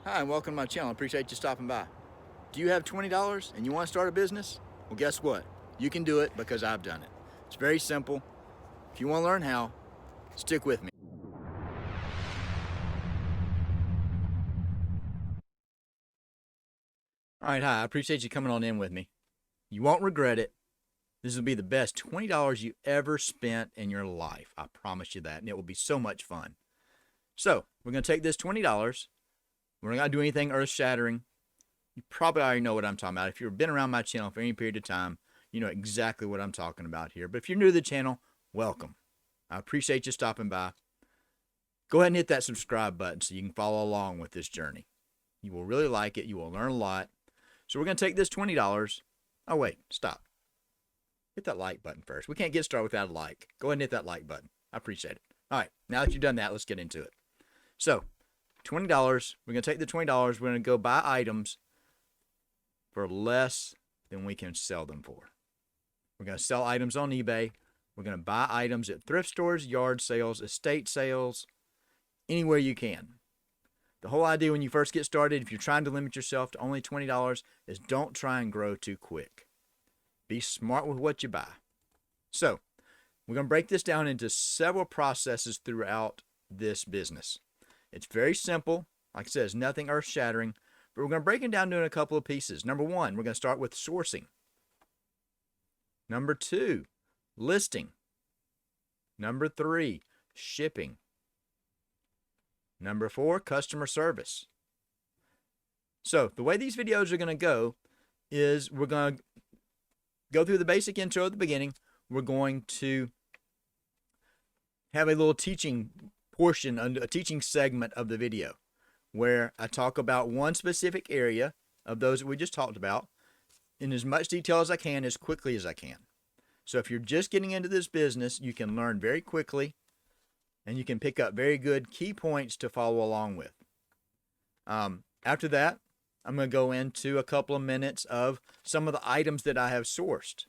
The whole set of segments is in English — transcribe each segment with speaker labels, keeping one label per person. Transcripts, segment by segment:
Speaker 1: Hi, and welcome to my channel. I appreciate you stopping by. Do you have $20 and you want to start a business? Well, guess what? You can do it because I've done it. It's very simple. If you want to learn how, stick with me. All right, hi. I appreciate you coming on in with me. You won't regret it. This will be the best $20 you ever spent in your life. I promise you that. And it will be so much fun. So, we're going to take this $20. We're not going to do anything earth shattering. You probably already know what I'm talking about. If you've been around my channel for any period of time, you know exactly what I'm talking about here. But if you're new to the channel, welcome. I appreciate you stopping by. Go ahead and hit that subscribe button so you can follow along with this journey. You will really like it. You will learn a lot. So we're going to take this $20. Oh, wait, stop. Hit that like button first. We can't get started without a like. Go ahead and hit that like button. I appreciate it. All right, now that you've done that, let's get into it. So, $20. We're going to take the $20. We're going to go buy items for less than we can sell them for. We're going to sell items on eBay. We're going to buy items at thrift stores, yard sales, estate sales, anywhere you can. The whole idea when you first get started, if you're trying to limit yourself to only $20, is don't try and grow too quick. Be smart with what you buy. So, we're going to break this down into several processes throughout this business. It's very simple. Like I said, it's nothing earth-shattering, but we're going to break it down into a couple of pieces. Number one, we're going to start with sourcing. Number two, listing. Number three, shipping. Number four, customer service. So the way these videos are going to go is we're going to go through the basic intro at the beginning. We're going to have a little teaching portion, a teaching segment of the video where I talk about one specific area of those that we just talked about in as much detail as I can, as quickly as I can. So if you're just getting into this business, you can learn very quickly and you can pick up very good key points to follow along with. After that, I'm going to go into a couple of minutes of some of the items that I have sourced.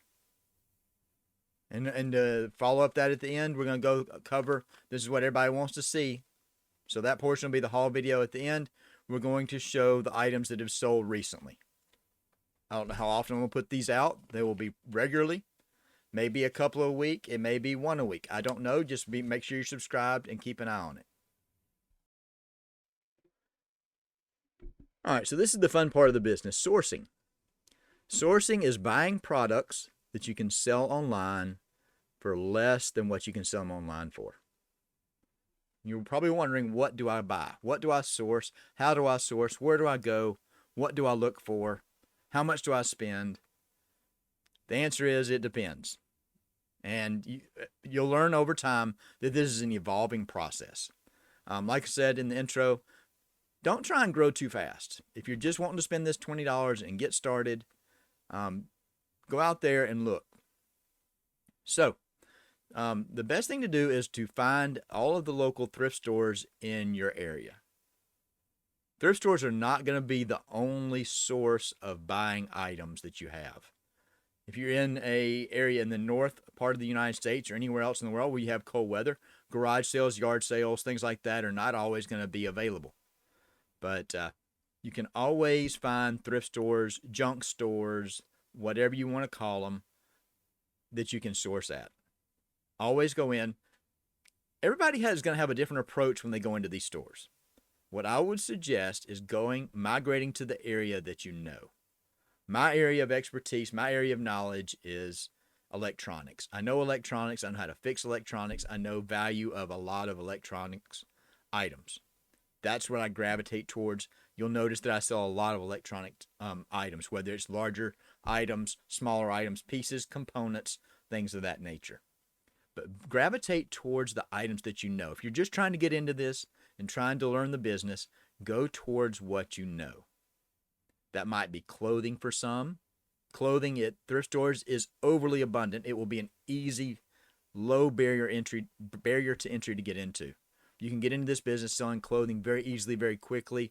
Speaker 1: And to follow up that at the end, we're going to go cover, this is what everybody wants to see. So that portion will be the haul video at the end. We're going to show the items that have sold recently. I don't know how often we'll put these out. They will be regularly. Maybe a couple a week. It may be one a week. I don't know. Just make sure you're subscribed and keep an eye on it. All right, so this is the fun part of the business, sourcing. Sourcing is buying products that you can sell online for less than what you can sell them online for. You're probably wondering, what do I buy? What do I source? How do I source? Where do I go? What do I look for? How much do I spend? The answer is it depends. And you'll learn over time that this is an evolving process. Like I said in the intro, don't try and grow too fast. If you're just wanting to spend this $20 and get started, go out there and look. So, the best thing to do is to find all of the local thrift stores in your area. Thrift stores are not going to be the only source of buying items that you have. If you're in an area in the north part of the United States or anywhere else in the world where you have cold weather, garage sales, yard sales, things like that are not always going to be available. But you can always find thrift stores, junk stores, whatever you want to call them, that you can source at. Always go in. Everybody is going to have a different approach when they go into these stores. What I would suggest is migrating to the area that you know. My area of expertise, my area of knowledge is electronics. I know electronics. I know how to fix electronics. I know value of a lot of electronics items. That's what I gravitate towards. You'll notice that I sell a lot of electronic items, whether it's larger items, smaller items, pieces, components, things of that nature. But gravitate towards the items that you know. If you're just trying to get into this and trying to learn the business, go towards what you know. That might be clothing for some. Clothing at thrift stores is overly abundant. It will be an easy, low barrier to entry to get into. You can get into this business selling clothing very easily, very quickly.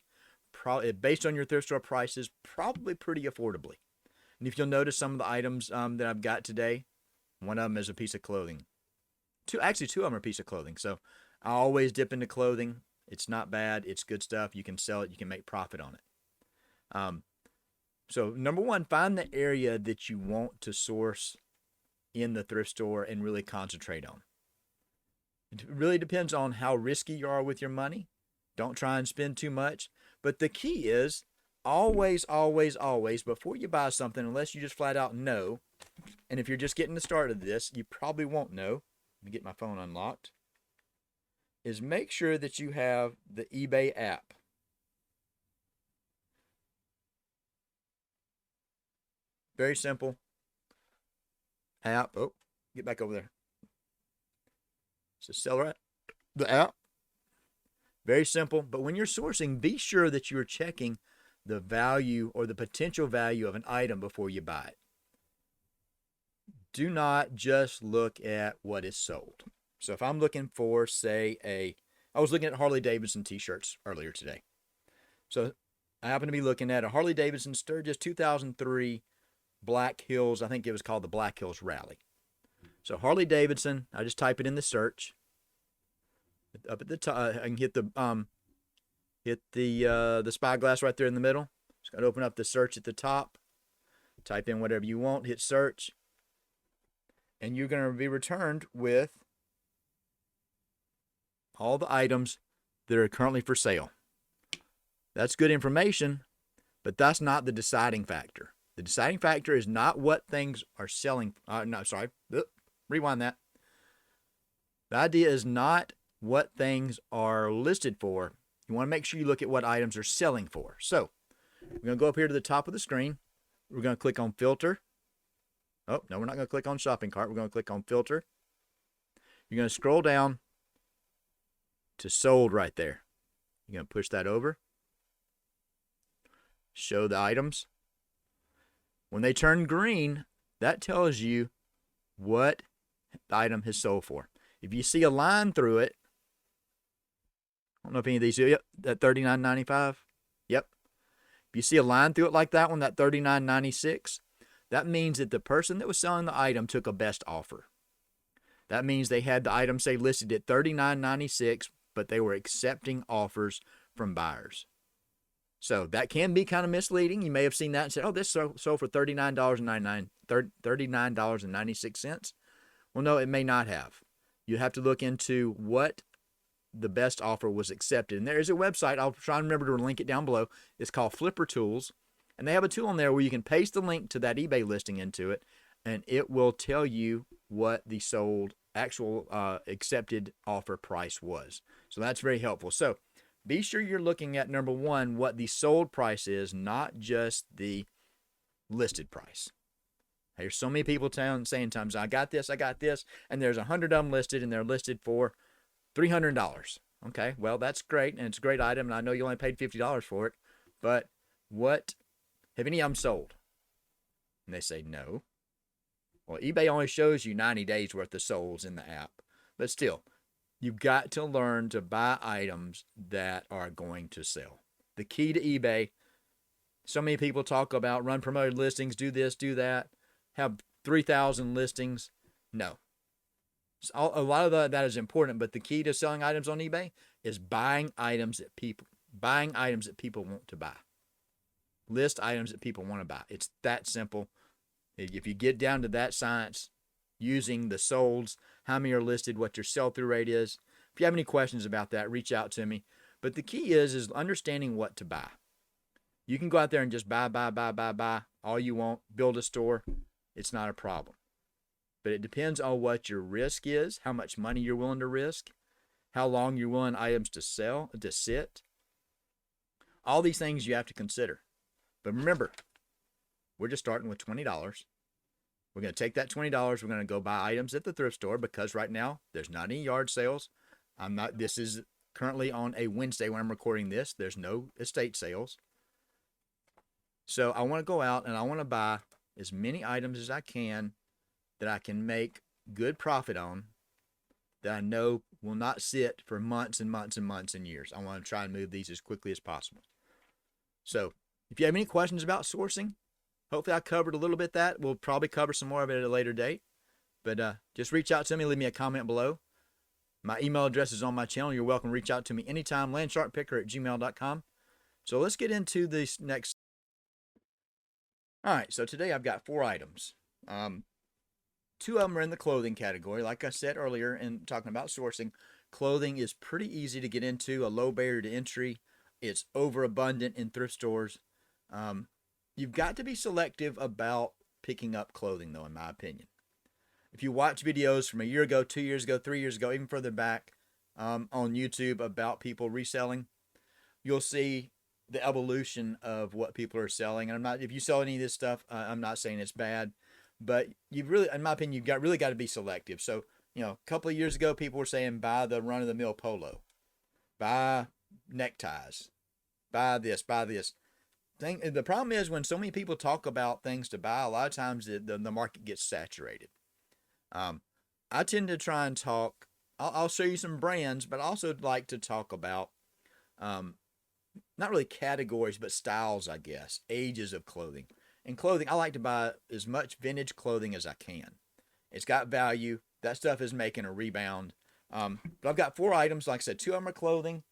Speaker 1: Based on your thrift store prices, probably pretty affordably. And if you'll notice some of the items that I've got today, one of them is a piece of clothing. Two of them are a piece of clothing. So I always dip into clothing. It's not bad. It's good stuff. You can sell it. You can make profit on it. So number one, find the area that you want to source in the thrift store and really concentrate on. It really depends on how risky you are with your money. Don't try and spend too much. But the key is always, always, always, before you buy something, unless you just flat out know, and if you're just getting the start of this, you probably won't know. Let me get my phone unlocked. Is make sure that you have the eBay app. Very simple app. Oh, get back over there. So seller, the app. Very simple. But when you're sourcing, be sure that you're checking the value or the potential value of an item before you buy it. Do not just look at what is sold. So if I'm looking for, say, I was looking at Harley Davidson t-shirts earlier today. So I happen to be looking at a Harley Davidson Sturgis 2003 Black Hills. I think it was called the Black Hills Rally. So Harley Davidson, I just type it in the search. Up at the top, I can hit the spyglass right there in the middle. Just got to open up the search at the top. Type in whatever you want, hit search, and you're going to be returned with all the items that are currently for sale. That's good information, but that's not the deciding factor. The deciding factor is not what things are selling. Rewind that. The idea is not what things are listed for. You want to make sure you look at what items are selling for. So we're going to go up here to the top of the screen. We're going to click on filter. Oh, no, we're not going to click on shopping cart. We're going to click on filter. You're going to scroll down to sold right there. You're going to push that over. Show the items. When they turn green, that tells you what the item has sold for. If you see a line through it, I don't know if any of these, yep, that $39.95. Yep. If you see a line through it like that one, that $39.96, that means that the person that was selling the item took a best offer. That means they had the item, say, listed at $39.96, but they were accepting offers from buyers. So that can be kind of misleading. You may have seen that and said, oh, this sold for $39.96. Well, no, it may not have. You have to look into what the best offer was accepted. And there is a website. I'll try and remember to link it down below. It's called Flipper Tools. And they have a tool on there where you can paste the link to that eBay listing into it, and it will tell you what the sold actual accepted offer price was. So that's very helpful. So be sure you're looking at, number one, what the sold price is, not just the listed price. There's so many people saying times, I got this, and there's 100 of them listed, and they're listed for $300. Okay, well, that's great, and it's a great item, and I know you only paid $50 for it, but what, have any of them sold? And they say no. Well, eBay only shows you 90 days worth of solds in the app, but still, you've got to learn to buy items that are going to sell. The key to eBay, so many people talk about run promoted listings, do this, do that, have 3,000 listings. No. A lot of that is important, but the key to selling items on eBay is buying items that people want to buy. List items that people want to buy. It's that simple. If you get down to that science, using the solds, how many are listed, what your sell-through rate is. If you have any questions about that, reach out to me. But the key is understanding what to buy. You can go out there and just buy all you want, build a store. It's not a problem. But it depends on what your risk is, how much money you're willing to risk, how long you're willing items to sit. All these things you have to consider. But remember, we're just starting with $20. We're going to take that $20. We're going to go buy items at the thrift store because right now there's not any yard sales. This is currently on a Wednesday when I'm recording this. There's no estate sales. So I want to go out and I want to buy as many items as I can that I can make good profit on, that I know will not sit for months and months and months and years. I want to try and move these as quickly as possible. So if you have any questions about sourcing, hopefully I covered a little bit that. We'll probably cover some more of it at a later date. But just reach out to me, leave me a comment below. My email address is on my channel. You're welcome to reach out to me anytime, landsharkpicker@gmail.com. So let's get into this next. All right, so today I've got 4 items. Two of them are in the clothing category. Like I said earlier in talking about sourcing, clothing is pretty easy to get into, a low barrier to entry. It's overabundant in thrift stores. You've got to be selective about picking up clothing, though, in my opinion. If you watch videos from a year ago, 2 years ago, 3 years ago, even further back on YouTube about people reselling, you'll see the evolution of what people are selling. And if you sell any of this stuff, I'm not saying it's bad, but you've really, in my opinion, really got to be selective. So, a couple of years ago, people were saying buy the run-of-the-mill polo, buy neckties, buy this, buy this. The problem is when so many people talk about things to buy, a lot of times the market gets saturated. I tend to try and talk. I'll show you some brands, but I also like to talk about not really categories, but styles, I guess, ages of clothing. In clothing, I like to buy as much vintage clothing as I can. It's got value. That stuff is making a rebound. But I've got 4 items. Like I said, 2 of them are clothing.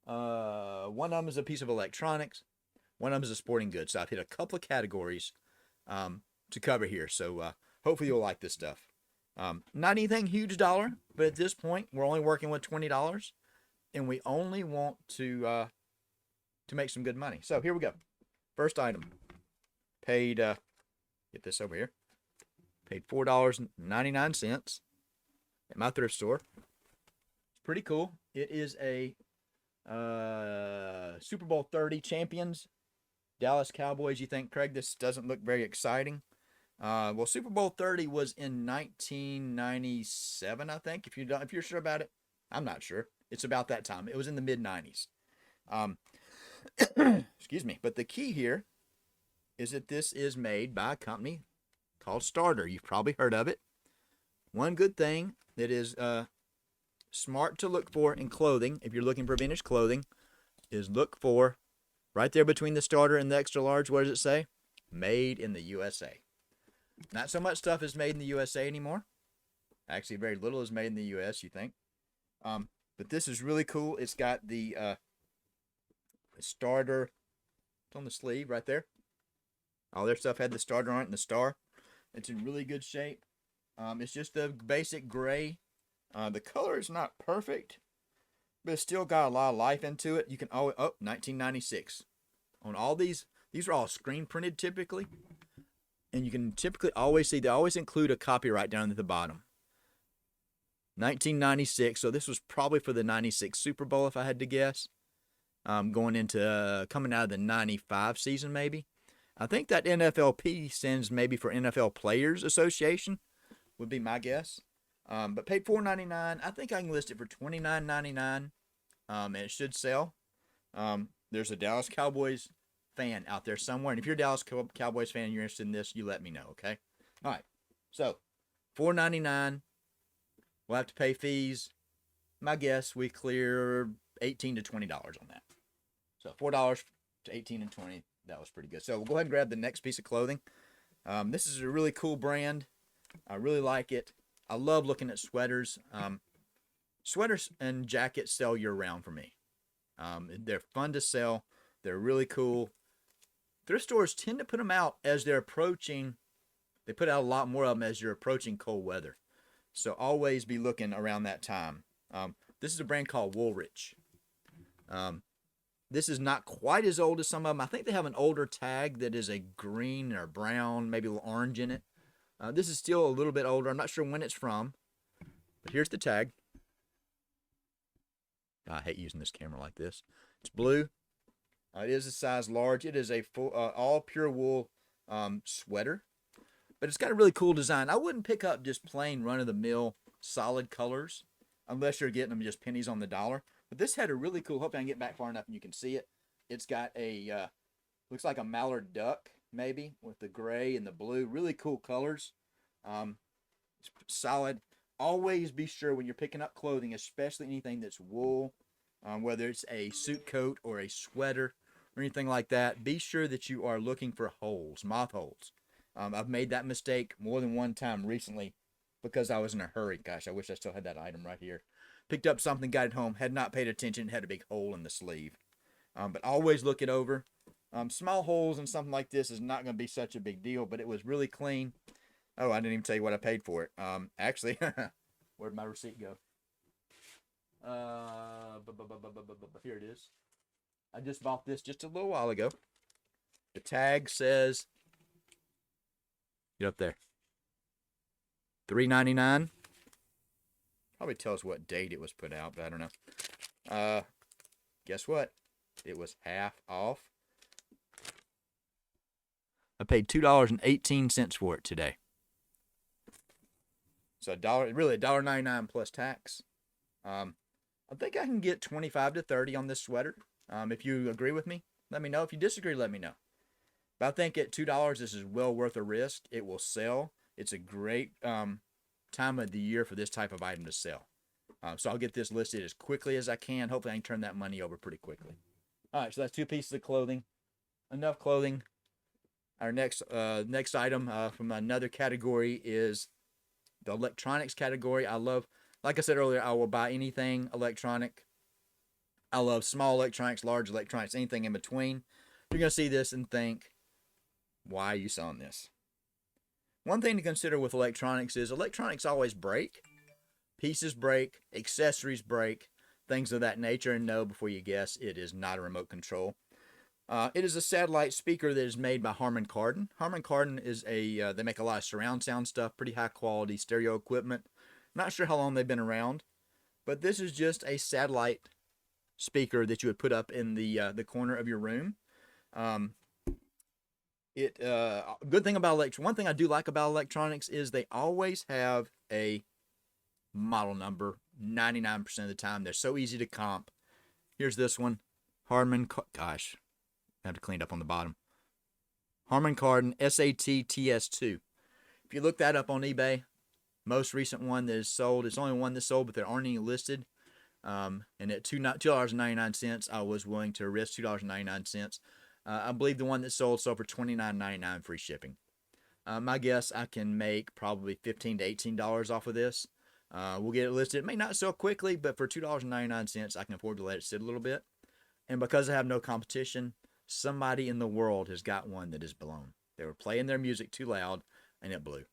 Speaker 1: One of them is a piece of electronics. One of them is a sporting good. So I've hit a couple of categories to cover here. So hopefully you'll like this stuff. Not anything huge dollar, but at this point, we're only working with $20, and we only want to make some good money. So here we go. First item. Paid, get this over here. Paid $4.99 at my thrift store. It's pretty cool. It is a Super Bowl 30 champions, Dallas Cowboys. You think, Craig, this doesn't look very exciting? Well, Super Bowl 30 was in 1997, I think. If you're sure about it, I'm not sure. It's about that time. It was in the mid-90s. Excuse me. But the key here is that this is made by a company called Starter. You've probably heard of it. One good thing that is smart to look for in clothing, if you're looking for vintage clothing, is look for right there between the Starter and the extra large. What does it say? Made in the USA. Not so much stuff is made in the USA anymore. Actually, very little is made in the US, you think. But this is really cool. It's got the Starter. It's on the sleeve right there. All their stuff had the Starter on it and the star. It's in really good shape. It's just the basic gray. The color is not perfect, but it's still got a lot of life into it. You can always, 1996. On all these are all screen printed typically. And you can typically always see, they always include a copyright down at the bottom. 1996, so this was probably for the 96 Super Bowl if I had to guess. Going into, coming out of the 95 season maybe. I think that NFLP stands maybe for NFL Players Association, would be my guess. But paid $4.99. I think I can list it for $29.99, and it should sell. There's a Dallas Cowboys fan out there somewhere, and if you're a Dallas Cowboys fan and you're interested in this, you let me know, okay? All right, so $4.99. We'll have to pay fees. My guess, we clear $18 to $20 on that. So $4 to $18 and $20. That was pretty good. So we'll go ahead and grab the next piece of clothing. This is a really cool brand. I really like it. I love looking at sweaters. Sweaters and jackets sell year-round for me. They're fun to sell. They're really cool. Thrift stores tend to put them out as they're approaching. They put out a lot more of them as you're approaching cold weather. So always be looking around that time. This is a brand called Woolrich. This is not quite as old as some of them. I think they have an older tag that is a green or brown, maybe a little orange in it. This is still a little bit older. I'm not sure when it's from. But here's the tag. I hate using this camera like this. It's blue. It is a size large. It is a full, all pure wool sweater. But it's got a really cool design. I wouldn't pick up just plain run-of-the-mill solid colors unless you're getting them just pennies on the dollar. But this had a really cool, hopefully I can get back far enough and you can see it. It's got a, looks like a mallard duck, maybe, with the gray and the blue. Really cool colors. It's solid. Always be sure when you're picking up clothing, especially anything that's wool, whether it's a suit coat or a sweater or anything like that, be sure that you are looking for holes, moth holes. I've made that mistake more than one time recently because I was in a hurry. Gosh, I wish I still had that item right here. Picked up something, got it home, had not paid attention, had a big hole in the sleeve. But always look it over. Small holes in something like this is not going to be such a big deal, but it was really clean. Oh, I didn't even tell you what I paid for it. Actually, where'd my receipt go? Here it is. I just bought this just a little while ago. The tag says, get up there, $3.99. Probably tells what date it was put out, but I don't know. Guess what? It was half off. I paid $2.18 for it today. So really $1.99 plus tax. I think I can get 25 to 30 on this sweater. If you agree with me, let me know. If you disagree, let me know. But I think at $2, this is well worth a risk. It will sell. It's a great time of the year for this type of item to sell. So I'll get this listed as quickly as I can. Hopefully I can turn that money over pretty quickly. All right, so that's 2 pieces of clothing. Enough clothing. Our next item from another category is the electronics category. I love, like I said earlier, I will buy anything electronic. I love small electronics, large electronics, anything in between. You're going to see this and think, why are you selling this? One thing to consider with electronics is electronics always break. Pieces break, accessories break, things of that nature. And no, before you guess, it is not a remote control. It is a satellite speaker that is made by Harman Kardon. Harman Kardon is they make a lot of surround sound stuff, pretty high quality stereo equipment. Not sure how long they've been around, but this is just a satellite speaker that you would put up in the corner of your room. Good thing about one thing I do like about electronics is they always have a model number 99% of the time. They're so easy to comp. Here's this one, gosh, I have to clean it up on the bottom. Harman Kardon SAT-TS2. If you look that up on eBay, most recent one that is sold, it's only one that's sold, but there aren't any listed. And at $2.99, I was willing to risk $2.99. I believe the one that sold for $29.99 free shipping. My guess, I can make probably $15 to $18 off of this. We'll get it listed. It may not sell quickly, but for $2.99, I can afford to let it sit a little bit. And because I have no competition, somebody in the world has got one that is blown. They were playing their music too loud, and it blew.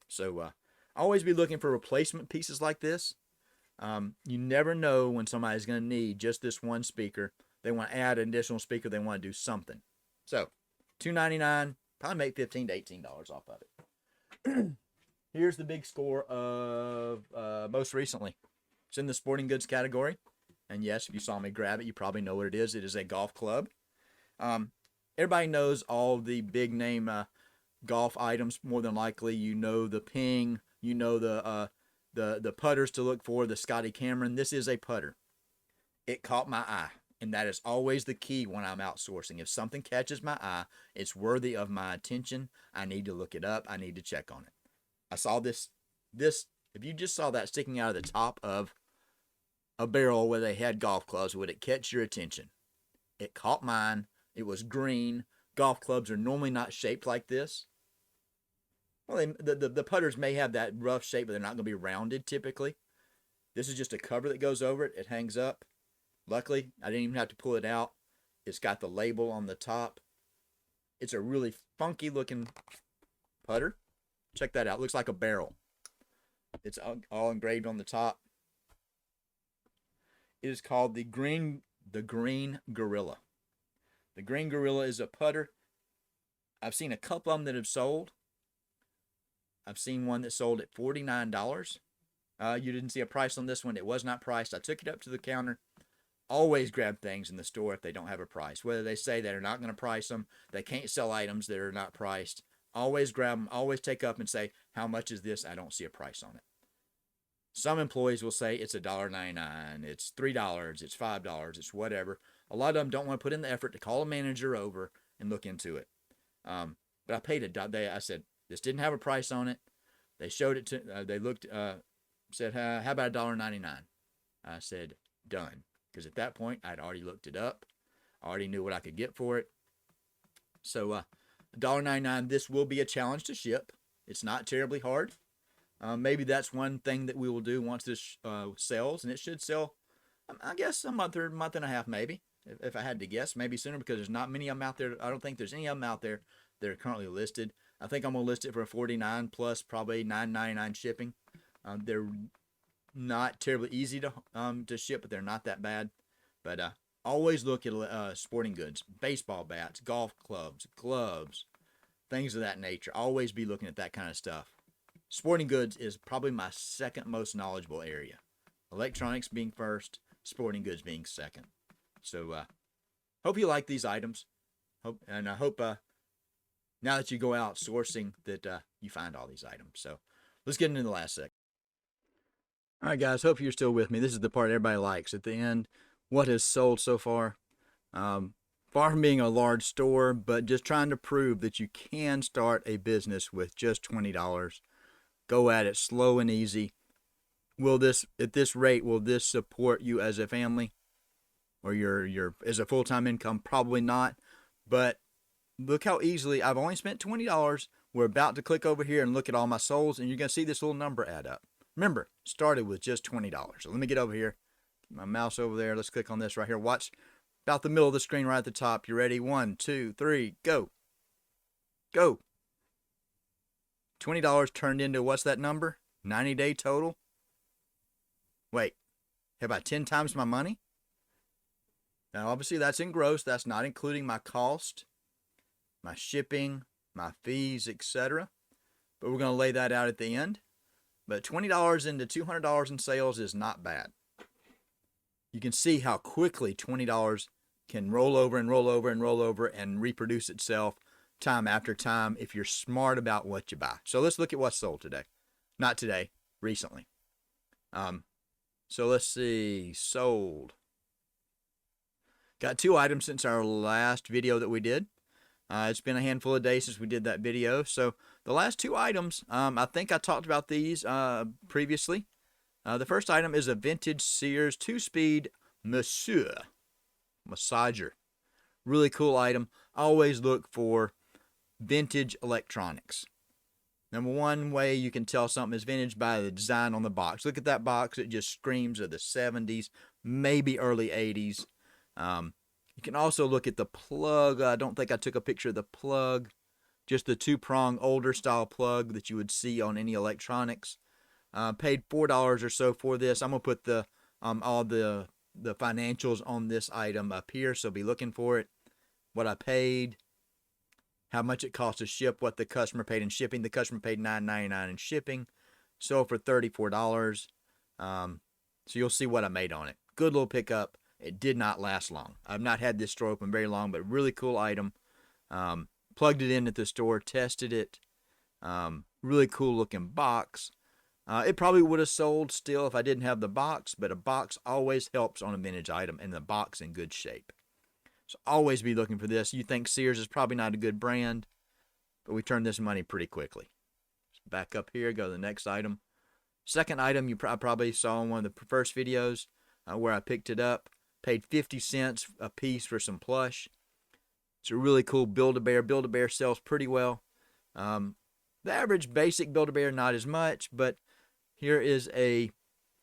Speaker 1: So always be looking for replacement pieces like this. You never know when somebody's going to need just this one speaker. They want to add an additional speaker. They want to do something. So $2.99, probably make $15 to $18 off of it. Here's the big score of most recently. It's in the sporting goods category. And yes, if you saw me grab it, you probably know what it is. It is a golf club. Everybody knows all the big name golf items more than likely. You know the Ping. You know the putters to look for, the Scotty Cameron. This is a putter. It caught my eye. And that is always the key when I'm outsourcing. If something catches my eye, it's worthy of my attention. I need to look it up. I need to check on it. I saw this, if you just saw that sticking out of the top of a barrel where they had golf clubs, would it catch your attention? It caught mine. It was green. Golf clubs are normally not shaped like this. Well, the putters may have that rough shape, but they're not going to be rounded typically. This is just a cover that goes over it. It hangs up. Luckily, I didn't even have to pull it out. It's got the label on the top. It's a really funky looking putter. Check that out. It looks like a barrel. It's all engraved on the top. It is called the Green Gorilla. The Green Gorilla is a putter. I've seen a couple of them that have sold. I've seen one that sold at $49. You didn't see a price on this one. It was not priced. I took it up to the counter. Always grab things in the store if they don't have a price. Whether they say they're not going to price them, they can't sell items that are not priced. Always grab them. Always take up and say, how much is this? I don't see a price on it. Some employees will say it's $1.99, it's $3, it's $5, it's whatever. A lot of them don't want to put in the effort to call a manager over and look into it. But I paid I said, this didn't have a price on it. They showed it to, they looked, said, how about $1.99? I said, done. Because at that point, I'd already looked it up. I already knew what I could get for it. So $1.99, this will be a challenge to ship. It's not terribly hard. Maybe that's one thing that we will do once this sells, and it should sell, I guess, a month or month and a half, maybe, if I had to guess, maybe sooner, because there's not many of them out there. I don't think there's any of them out there that are currently listed. I think I'm gonna list it for 49 plus probably $9.99 shipping. They're not terribly easy to ship, but they're not that bad. But always look at sporting goods, baseball bats, golf clubs, gloves, things of that nature. Always be looking at that kind of stuff. Sporting goods is probably my second most knowledgeable area. Electronics being first, sporting goods being second. So hope you like these items. I hope now that you go out sourcing that you find all these items. So let's get into the last section. All right, guys, hope you're still with me. This is the part everybody likes. At the end, what has sold so far? Far from being a large store, but just trying to prove that you can start a business with just $20. Go at it slow and easy. Will this, at this rate, will this support you as a family or your as a full-time income? Probably not. But look how easily I've only spent $20. We're about to click over here and look at all my solds, and you're going to see this little number add up. Remember, started with just $20. So let me get over here. Get my mouse over there. Let's click on this right here. Watch about the middle of the screen right at the top. You ready? 1, 2, 3, go. Go. $20 turned into what's that number? 90-day total? Wait, have I 10 times my money? Now, obviously, that's in gross. That's not including my cost, my shipping, my fees, etc. But we're going to lay that out at the end. But $20 into $200 in sales is not bad. You can see how quickly $20 can roll over and roll over and roll over and reproduce itself time after time if you're smart about what you buy. So let's look at what's sold today. Not today, recently. So let's see, sold. Got 2 items since our last video that we did. It's been a handful of days since we did that video. So the last 2 items, I think I talked about these previously. The first item is a vintage Sears 2-speed massager. Really cool item. Always look for vintage electronics. Number one way you can tell something is vintage by the design on the box. Look at that box. It just screams of the 70s, maybe early 80s. You can also look at the plug. I don't think I took a picture of the plug. Just the 2-prong older style plug that you would see on any electronics. Paid $4 or so for this. I'm going to put the all the financials on this item up here, so be looking for it. What I paid, how much it cost to ship, what the customer paid in shipping. The customer paid $9.99 in shipping. Sold for $34. So you'll see what I made on it. Good little pickup. It did not last long. I've not had this store open very long, but really cool item. Plugged it in at the store, tested it. Really cool looking box. It probably would have sold still if I didn't have the box, but a box always helps on a vintage item, and the box in good shape. So always be looking for this. You think Sears is probably not a good brand, but we turned this money pretty quickly. Back up here, go to the next item. Second item you probably saw in one of the first videos where I picked it up. Paid 50 cents a piece for some plush. It's a really cool Build-A-Bear. Build-A-Bear sells pretty well. The average basic Build-A-Bear, not as much, but here is a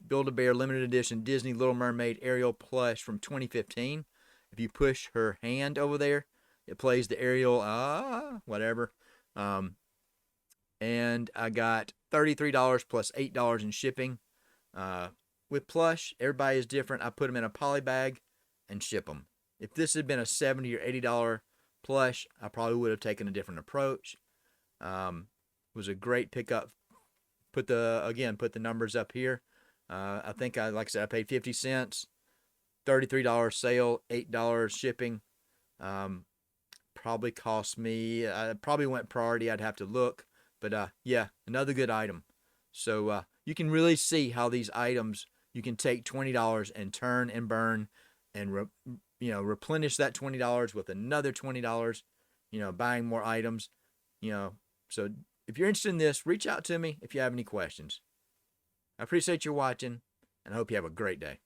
Speaker 1: Build-A-Bear limited edition Disney Little Mermaid Ariel plush from 2015. If you push her hand over there, it plays the Ariel, whatever. And I got $33 plus $8 in shipping. With plush, everybody is different. I put them in a poly bag and ship them. If this had been a $70 or $80 plush, I probably would have taken a different approach. It was a great pickup. Put the numbers up here. I think like I said, I paid 50 cents, $33 sale, $8 shipping. Probably cost me. I probably went priority. I'd have to look, but yeah, another good item. So you can really see how these items, you can take $20 and turn and burn and replenish that $20 with another $20, buying more items, so if you're interested in this, reach out to me if you have any questions. I appreciate you watching, and I hope you have a great day.